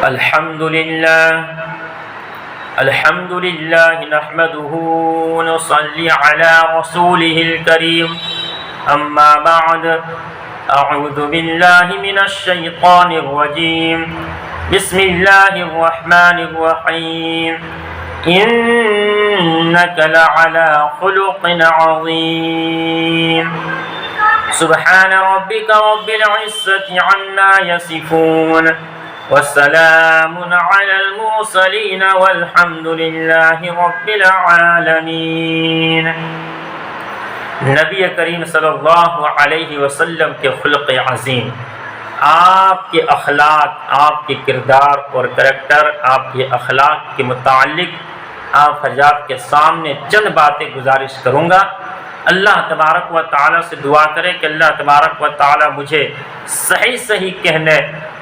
الحمد لله نحمده ونصلي على رسوله الكريم أما بعد أعوذ بالله من الشيطان الرجيم بسم الله الرحمن الرحيم إنك لعلى خلق عظيم سبحان ربك رب العزة عما يصفون والسلام على المرسلين والحمد لله رب العالمین۔ نبی کریم صلی اللہ علیہ وسلم کے خلق عظیم، آپ کے اخلاق، آپ کے کردار اور کریکٹر، آپ کے اخلاق کے متعلق آپ حضرات کے سامنے چند باتیں گزارش کروں گا۔ اللہ تبارک و تعالی سے دعا کرے کہ اللہ تبارک و تعالی مجھے صحیح کہنے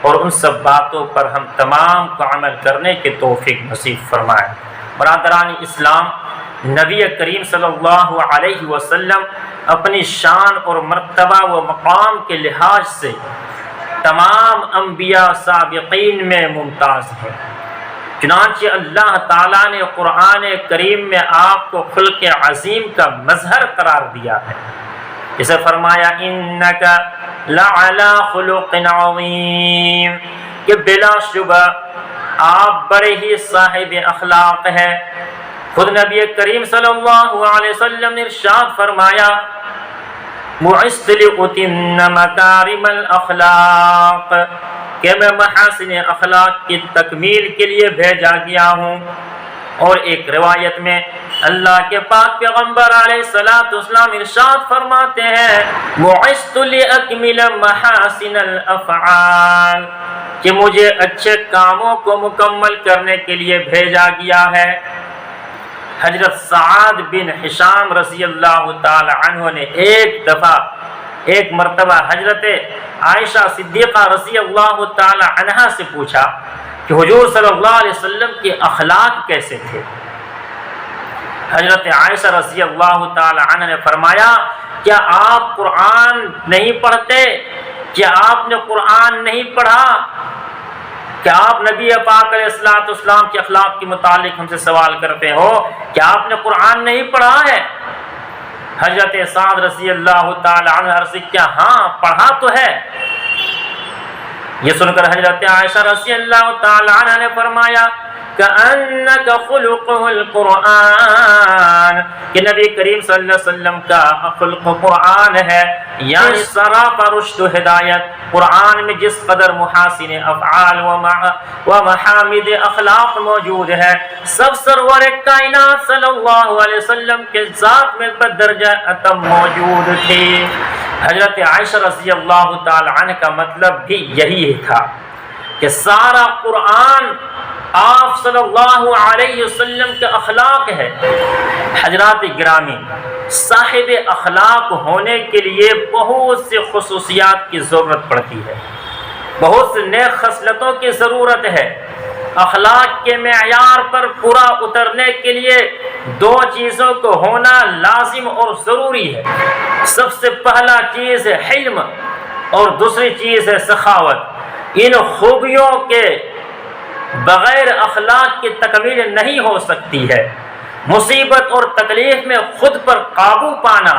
اور ان سب باتوں پر ہم تمام کو عمل کرنے کے توفیق نصیب فرمائے۔ برادران اسلام، نبی کریم صلی اللہ علیہ وسلم اپنی شان اور مرتبہ و مقام کے لحاظ سے تمام انبیاء سابقین میں ممتاز ہیں۔ چنانچہ اللہ تعالیٰ نے قرآن کریم میں آپ کو خلق عظیم کا مظہر قرار دیا ہے۔ اسے فرمایا انک لعلی خلق عظیم، کہ بلا شبہ آپ بڑے ہی صاحب اخلاق ہیں۔ خود نبی کریم صلی اللہ علیہ وسلم نے ارشاد فرمایا بعثت لأتم مکارم الاخلاق، کہ میں محاسن اخلاق کی تکمیل کے لیے بھیجا گیا ہوں۔ اور ایک روایت میں اللہ کے پاک پیغمبر علیہ السلام ارشاد فرماتے ہیں بعثت لأکمل محاسن الافعال، کہ مجھے اچھے کاموں کو مکمل کرنے کے لیے بھیجا گیا ہے۔ حضرت سعد بن ہشام رضی اللہ تعالی عنہ نے ایک مرتبہ حضرت عائشہ صدیقہ رضی اللہ تعالی عنہا سے پوچھا کہ حضور صلی اللہ علیہ وسلم کے اخلاق کیسے تھے؟ حضرت عائشہ رضی اللہ تعالی عنہ نے فرمایا کیا آپ قرآن نہیں پڑھتے؟ کیا آپ نے قرآن نہیں پڑھا؟ کیا آپ نبی پاک علیہ السلام کے اخلاق کے متعلق ہم سے سوال کرتے ہو؟ کیا آپ نے قرآن نہیں پڑھا ہے؟ حضرت سعد رضی اللہ تعالی عنہ عرض کیا ہاں پڑھا تو ہے۔ یہ سن کر حضرت عائشہ رضی اللہ تعالی عنہ نے فرمایا کأنک خلقہ القرآن، کہ نبی کریم صلی اللہ علیہ وسلم کا خلق قرآن ہے، یعنی سراپا رشد و ہدایت۔ قرآن میں جس قدر محاسن افعال و محامد اخلاق موجود ہے، سب سرور کائنات صلی اللہ علیہ وسلم کے ذات میں بدرجہ اتم موجود تھی۔ حضرت عائشہ رضی اللہ تعالی عنہ کا مطلب بھی یہی تھا کہ سارا قرآن آپ صلی اللہ علیہ وسلم کے اخلاق ہے۔ حضرات گرامی، صاحب اخلاق ہونے کے لیے بہت سے خصوصیات کی ضرورت پڑتی ہے، بہت سے نیک خصلتوں کی ضرورت ہے۔ اخلاق کے معیار پر پورا اترنے کے لیے دو چیزوں کو ہونا لازم اور ضروری ہے۔ سب سے پہلا چیز ہے حلم اور دوسری چیز ہے سخاوت۔ ان خوبیوں کے بغیر اخلاق کی تکمیل نہیں ہو سکتی ہے۔ مصیبت اور تکلیف میں خود پر قابو پانا،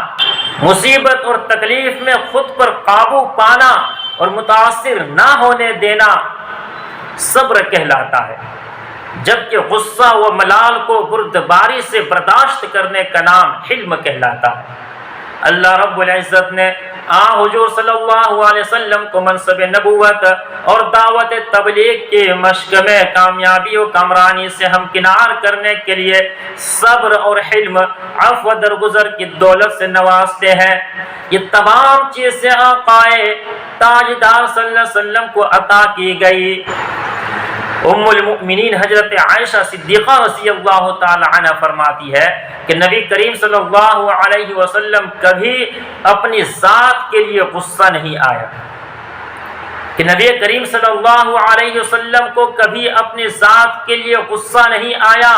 مصیبت اور تکلیف میں خود پر قابو پانا اور متاثر نہ ہونے دینا صبر کہلاتا ہے، جبکہ غصہ و ملال کو بردباری سے برداشت کرنے کا نام حلم کہلاتا ہے۔ اللہ رب العزت نے حضور صلی اللہ علیہ وسلم کو منصب نبوت اور دعوت تبلیغ کی مشق میں کامیابی و کامرانی سے ہمکنار کرنے کے لیے صبر اور حلم، عفو و درگزر کی دولت سے نوازتے ہیں۔ یہ تمام چیزیں آقائے تاجدار صلی اللہ علیہ وسلم کو عطا کی گئی۔ ام المؤمنین حضرت عائشہ صدیقہ رضی اللہ تعالی عنہ فرماتی ہے کہ نبی کریم صلی اللہ علیہ وسلم کبھی اپنی ذات کے لیے غصہ نہیں آیا، کہ نبی کریم صلی اللہ علیہ وسلم کو کبھی اپنی ذات کے لیے غصہ نہیں آیا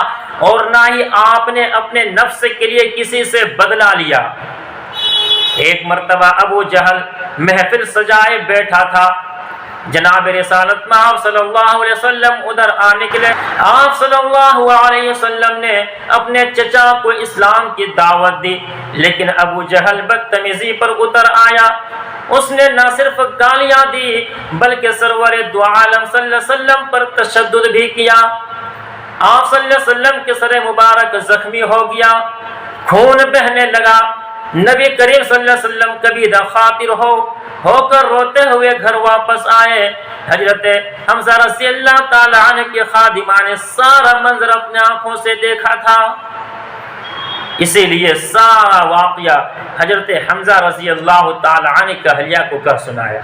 اور نہ ہی آپ نے اپنے نفس کے لیے کسی سے بدلہ لیا۔ ایک مرتبہ ابو جہل محفل سجائے بیٹھا تھا، جناب رسالت میں آپ صلی اللہ علیہ وسلم ادھر آ نکلے۔ آپ صلی اللہ علیہ وسلم نے اپنے چچا کو اسلام کی دعوت دی، لیکن ابو جہل بدتمیزی پر اتر آیا۔ اس نے نہ صرف گالیاں دی بلکہ سرور دو عالم صلی اللہ علیہ وسلم پر تشدد بھی کیا۔ آپ صلی اللہ علیہ وسلم کے سر مبارک زخمی ہو گیا، خون بہنے لگا۔ نبی کریم صلی اللہ علیہ وسلم کبیدہ خاطر ہو کر روتے ہوئے گھر واپس آئے۔ حضرت حمزہ رضی اللہ تعالی عنہ کے خادمہ نے سارا منظر اپنے آنکھوں سے دیکھا تھا، اسی لیے سارا واقعہ حضرت حمزہ رضی اللہ تعالی عنہ کا اہلیہ کو کہہ سنایا۔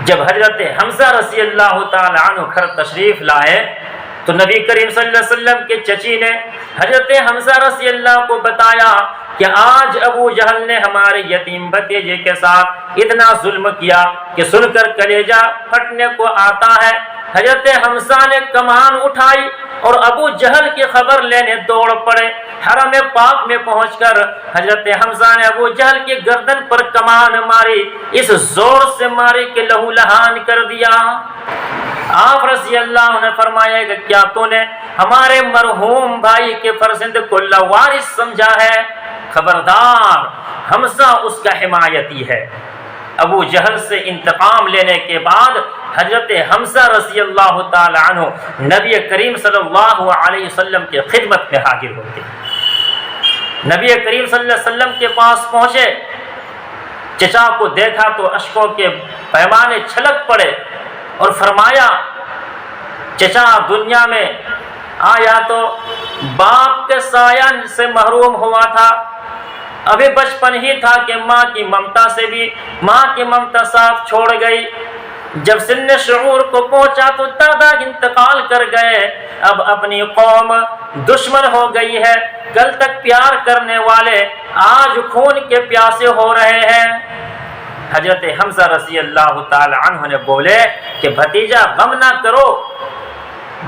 جب حضرت حمزہ رضی اللہ تعالی عنہ گھر تشریف لائے تو نبی کریم صلی اللہ علیہ وسلم کے چچی نے حضرت حمزہ رضی اللہ کو بتایا کہ آج ابو جہل نے ہمارے یتیم بھتیجے کے ساتھ اتنا ظلم کیا کہ سن کر کلیجہ پھٹنے کو آتا ہے۔ حضرت حمزہ نے کمان اٹھائی اور ابو جہل کی خبر لینے دوڑ پڑے۔ حرم پاک میں پہنچ کر حضرت حمزہ نے ابو جہل کی گردن پر کمان ماری، اس زور سے ماری کہ لہو لہان کر دیا۔ آپ رضی اللہ عنہ نے فرمایا کہ کیا تو نے ہمارے مرحوم بھائی کے فرزند کو لوارث سمجھا ہے؟ خبردار، حمزہ اس کا حمایتی ہے۔ ابو جہل سے انتقام لینے کے بعد حضرت حمزہ رضی اللہ تعالی عنہ نبی کریم صلی اللہ علیہ وسلم کی خدمت میں حاضر ہوتے۔ نبی کریم صلی اللہ علیہ وسلم کے پاس پہنچے، چچا کو دیکھا تو اشکوں کے پیمانے چھلک پڑے اور فرمایا چچا دنیا میں آیا تو باپ کے سایہ سے محروم ہوا تھا، ابھی بچپن ہی تھا کہ ماں کی ممتا ساتھ چھوڑ گئی۔ جب سن شعور کو پہنچا تو دادا انتقال کر گئے۔ اب اپنی قوم دشمن ہو گئی ہے، کل تک پیار کرنے والے آج خون کے پیاسے ہو رہے ہیں۔ حضرت حمزہ رضی اللہ تعالی عنہ نے بولے کہ بھتیجا غم نہ کرو،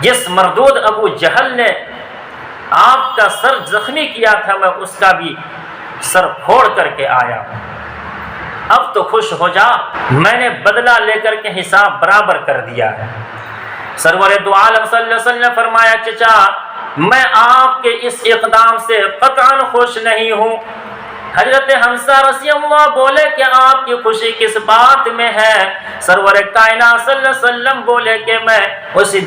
جس مردود ابو جہل نے آپ کا سر زخمی کیا تھا میں اس کا بھی سر پھوڑ کر کے آیا ہوں، اب تو خوش ہو جا، میں نے بدلہ لے کر کے حساب برابر کر دیا ہے۔ سرور دو عالم صلی اللہ علیہ وسلم نے فرمایا چچا میں آپ کے اس اقدام سے قطعاً خوش نہیں ہوں۔ حضرت حمزہ رضی اللہ بولے کہ آپ کی خوشی کس بات میں ہے؟ سرور کائنات صلی اللہ علیہ وسلم بولے کہ میں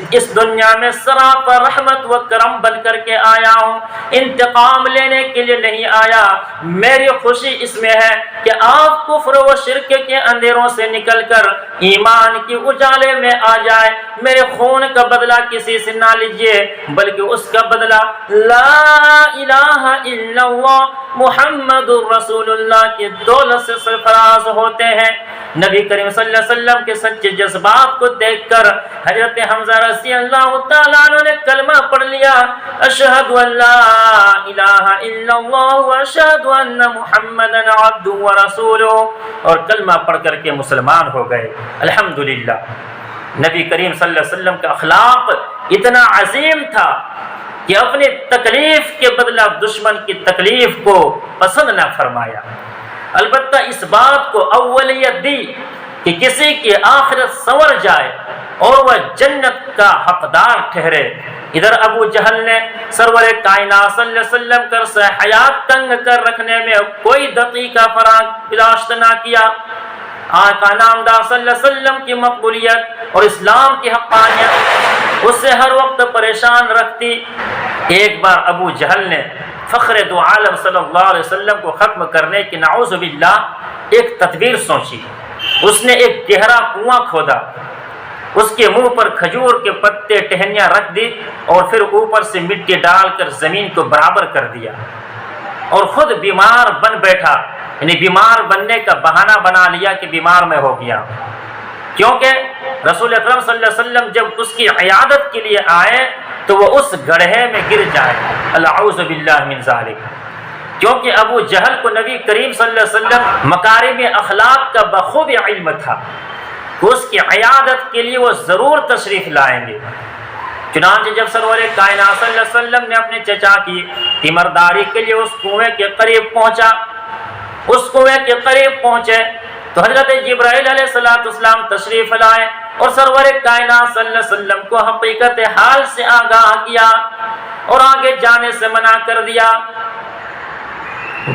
اس دنیا میں سراپا رحمت و کرم بن کر کے آیا ہوں، انتقام لینے کے لیے نہیں آیا۔ میری خوشی اس میں ہے کہ آپ کفر و شرک کے اندھیروں سے نکل کر ایمان کی اجالے میں آ جائے۔ میرے خون کا بدلہ کسی سے نہ لیجیے بلکہ اس کا بدلہ لا الہ الا اللہ محمد رسول اللہ کی دولت سے سرفراز ہوتے ہیں۔ نبی کریم صلی اللہ علیہ وسلم کے سچے جذبات کو دیکھ کر حضرت حمزہ رضی اللہ تعالیٰ عنہ نے کلمہ پڑھ لیا، اشہد ان لا الہ الا اللہ واشہد ان محمدا عبدہ ورسولہ، اور کلمہ پڑھ کر کے مسلمان ہو گئے۔ الحمدللہ نبی کریم صلی اللہ علیہ وسلم کا اخلاق اتنا عظیم تھا کہ اپنی تکلیف کے بدلہ دشمن کی تکلیف کو پسند نہ فرمایا، البتہ اس بات کو اولیت دی کہ کسی کی آخرت سنور جائے اور وہ جنت کا حقدار ٹھہرے۔ ادھر ابو جہل نے سرور کائنات صلی اللہ علیہ وسلم کا عرصہ حیات تنگ کر رکھنے میں کوئی دقیقہ برداشت نہ کیا۔ آقا نامدار صلی اللہ علیہ وسلم کی مقبولیت اور اسلام کی حقانیت اس سے ہر وقت پریشان رکھتی۔ ایک بار ابو جہل نے فخر دو عالم صلی اللہ علیہ وسلم کو ختم کرنے کی نعوذ باللہ ایک تدبیر سوچی۔ اس نے ایک گہرا کنواں کھودا، اس کے منہ پر کھجور کے پتے ٹہنیاں رکھ دی اور پھر اوپر سے مٹی ڈال کر زمین کو برابر کر دیا اور خود بیمار بن بیٹھا، یعنی بیمار بننے کا بہانہ بنا لیا کہ بیمار میں ہو گیا، کیونکہ رسول اکرم صلی اللہ علیہ وسلم جب اس کی عیادت کے لیے آئے تو وہ اس گڑھے میں گر جائے، اعوذ باللہ من ذالک۔ کیونکہ ابو جہل کو نبی کریم صلی اللہ علیہ وسلم مکارم اخلاق کا بخوبی علم تھا کہ اس کی عیادت کے لیے وہ ضرور تشریف لائیں گے۔ چنانچہ جب سرور کائنات صلی اللہ علیہ وسلم نے اپنے چچا کی تیمارداری کے لیے اس کنویں کے قریب پہنچا، اس کنویں کے قریب پہنچے تو حضرت جبرائیل علیہ السلام تشریف لائے اور سرور کائنات صلی اللہ علیہ وسلم کو حقیقت حال سے آگاہ کیا اور آگے جانے سے منع کر دیا۔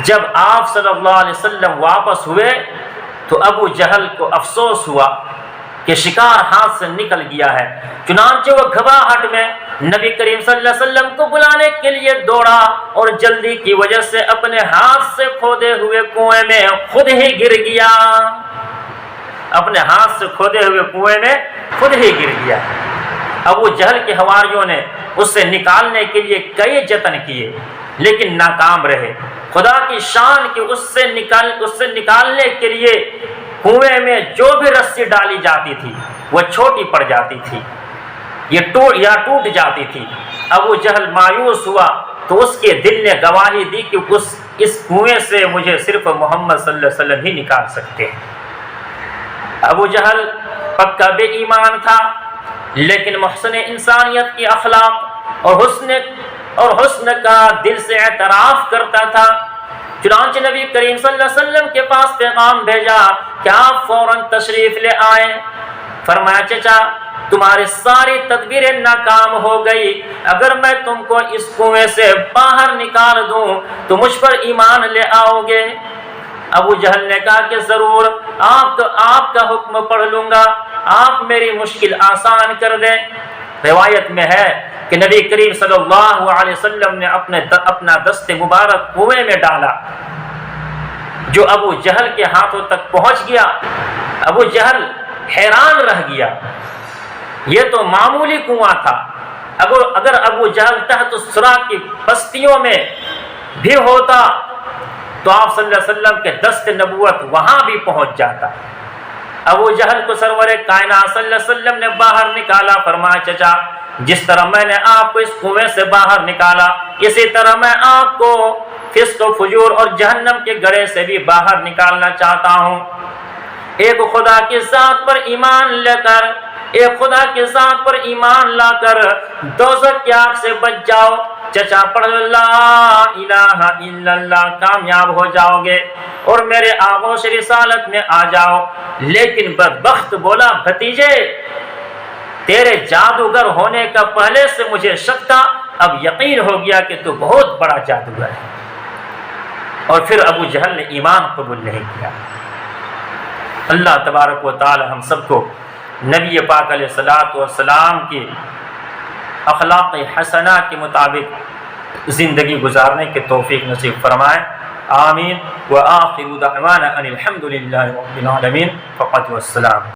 جب آپ صلی اللہ علیہ وسلم واپس ہوئے تو ابو جہل کو افسوس ہوا کہ شکار ہاتھ سے نکل گیا ہے، چنانچہ وہ گھبراہٹ میں نبی کریم صلی اللہ علیہ وسلم کو بلانے کے لیے دوڑا اور جلدی کی وجہ سے اپنے ہاتھ سے کھودے ہوئے کنویں میں خود ہی گر گیا، اپنے ہاتھ سے کھودے ہوئے کنویں میں خود ہی گر گیا۔ ابو جہل کے حواریوں نے اس سے نکالنے کے لیے کئی جتن کیے لیکن ناکام رہے۔ خدا کی شان کہ اس سے نکالنے کے لیے کنویں میں جو بھی رسی ڈالی جاتی تھی وہ چھوٹی پڑ جاتی تھی یا ٹوٹ جاتی تھی۔ ابو جہل مایوس ہوا تو اس کے دل نے گواہی دی کہ اس کنویں سے مجھے صرف محمد صلی اللہ علیہ وسلم ہی نکال سکتے ہیں۔ ابو جہل پکا بے ایمان تھا لیکن محسن انسانیت کی اخلاق اور حسن کا دل سے اعتراف کرتا تھا۔ چنانچہ نبی کریم صلی اللہ علیہ وسلم کے پاس پیغام بھیجا کہ آپ فوراً تشریف لے آئیں۔ فرمایا چچا تمہاری ساری تدبیریں ناکام ہو گئی، اگر میں تم کو اس کنویں سے باہر نکال دوں تو مجھ پر ایمان لے آؤ گے؟ ابو جہل نے کہا کہ ضرور، آپ کا حکم پڑھ لوں گا، آپ میری مشکل آسان کر دیں۔ روایت میں ہے کہ نبی کریم صلی اللہ علیہ وسلم نے اپنا دست مبارک کنویں میں ڈالا جو ابو جہل کے ہاتھوں تک پہنچ گیا۔ ابو جہل حیران رہ گیا، یہ تو معمولی کنواں تھا، اگر ابو جہل تحت السراء کی بستیوں میں بھی ہوتا تو آپ صلی اللہ علیہ وسلم کے دست نبوت وہاں بھی پہنچ جاتا۔ ابو جہل کو سرور کائنات صلی اللہ علیہ وسلم نے باہر نکالا۔ فرمایا چچا جس طرح میں نے آپ کو اس کنویں سے باہر نکالا اسی طرح میں آپ کو فسق و فجور اور جہنم کے گڑھے سے بھی باہر نکالنا چاہتا ہوں۔ ایک خدا کی ذات پر ایمان لا کر دوزخ کی آگ سے بچ جاؤ۔ چچا پڑھ لا الہ الا اللہ، کامیاب ہو جاؤ گے اور میرے آغوش رسالت میں آ جاؤ۔ لیکن بدبخت بولا بھتیجے تیرے جادوگر ہونے کا پہلے سے مجھے شک تھا، اب یقین ہو گیا کہ تو بہت بڑا جادوگر ہے۔ اور پھر ابو جہل نے ایمان قبول نہیں کیا۔ اللہ تبارک و تعالی ہم سب کو نبی پاک علیہ الصلوۃ والسلام کی اخلاق حسنہ کے مطابق زندگی گزارنے کے توفیق نصیب فرمائے، آمین۔ وآخر دعوانا ان الحمد للہ رب العالمین، فقط والسلام۔